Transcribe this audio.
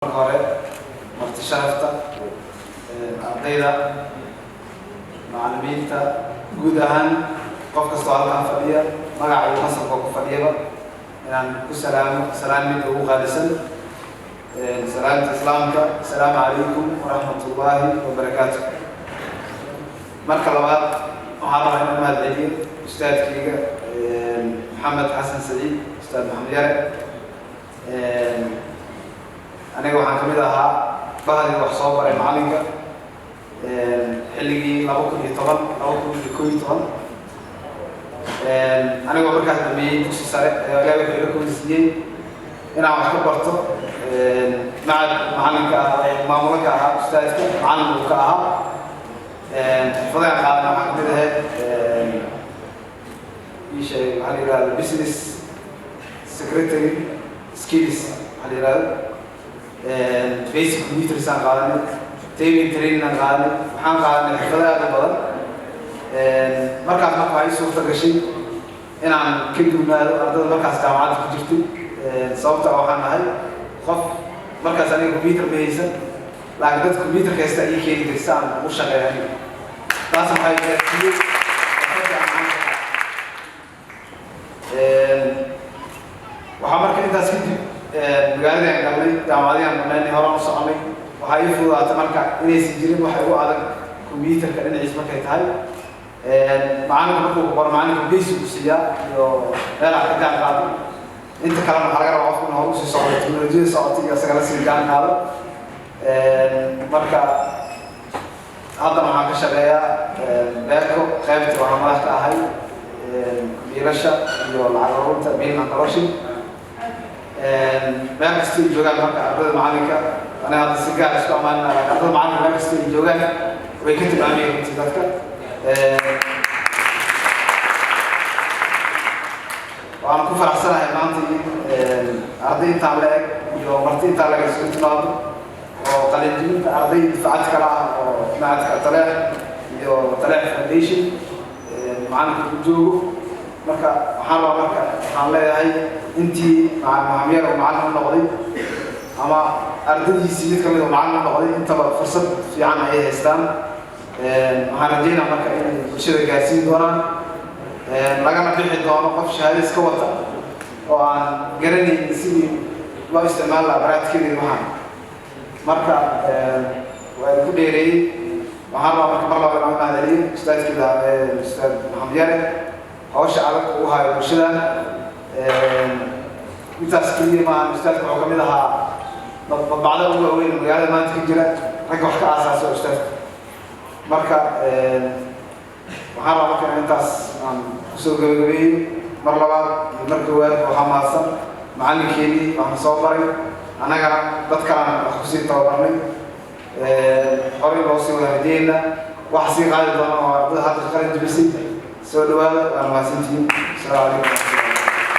hore marti sharafta ardayda macallimiinta guud ahaan qof kasta oo halkan fadhiya magaca iyo nasabka ku fadhiyaba inaan ku salaam mid ugu qaalisan salaamta islaamka assalaamu calaykum waraxmatullaahi wabarakaatuh. marka labaad waxaan rabaa inaan mahad celiyo ustaadkayga maxamed xasan saciid ustaad maxamed yare. aniga waxaan kamid ahaa bahdiga wax soo baray macalinka xilligii 2010 anigoo markaas dhameeyey dugsi sare ayaa ilaahay wuxuu ila koonsiiyey inaan wax ka barto macalinka maamulka ahaa ustaadka macalinka ka ahaa xirfadaha qaadana waxaa kamid ahayd waxaa la yidhahda business secretary skills waxaa la yidhahda basic computers aan qaadanay taping training aan qaadanay waxaan qaadanay xirfado aad u badan. markaas marka waxay suurta gashay inaan ka duwnaado ardada markaas jaamacadda ku jirtay sababta waxaan ahay qof markaas aniga computer ma haysan laakiin dadka computerka haysta ayay keeni jiray si aan ugu shaqeeyo taas waxay gaarsiiyey waxaa marka intaas kadib magaalada aan galnay jaamacadii aan dhammaynay horaan u soconay waxaa ii fududaatay marka inaysan jirin waxa ugu adag computerka dhinaciis markay tahay macalinka markuu ku qoro macalinka basic u siiyaa iyo meelaha ka gaan qaado inta kalena waxaa laga rabaa qofku in hor usii socdo teknolojiyada socota iyo isagala sii gaan qaado. marka haddana waxaan ka shaqeeyaa beerko qaybta waxaa madax ka ahay biilasha iyo lacag ururta biilna corruption meel kasta ay joogaan marka ardada macalinka aniga hadda si gaar isku ammaanina ardada macalinka meel kasta ay joogaan way ka tilmaamayeen runtii dadka waxaan ku faraxsanahay maanta arday intaan la eg iyo marti intaan laga soo timaado oo qalinjibinta arday difacad kala ah oo macadka taleex iyo taleex foundation macalinka ku joogo marka waxaan leeyahay intii maxamed yare oo macallin u noqday ama ardaydiisii mid kamid oo macallin u noqday intaba fursad fiican ayay haystaan. waxaan rajeynaa marka inay bulshada gaarsiin doonaan lagana bixi doono qof shahaado iska wata oo aan garanaynin sidii loo isticmaali lahaa baraadkeedii waxaan marka waa ku dheereeyey waxaan rabaa marka mar laba inaan mahad celiyo ustaadkeeda ustaad maxamed yare hawsha adag uu hayo bulshada intaas keliya maahan ustaadka wuxuu kamid ahaa badbacda ugu waaweyn magaalada maanta ka jira ragga wax ka aasaasa ustaadka marka waxaan rabaa marka intaas aan kusoo gabagabeeyo mar labaad iyo mar koowaad waxaa mahadsan macalinkeedii waxaan soo baray annagana dad kalena wax kusii tababarnay horey loo sii wada rajeynaa waxa sii qaadi doona oo ardada hadda qalin jibisay soo dhawaada waan mahadsantihiin. assalaamu calaykum.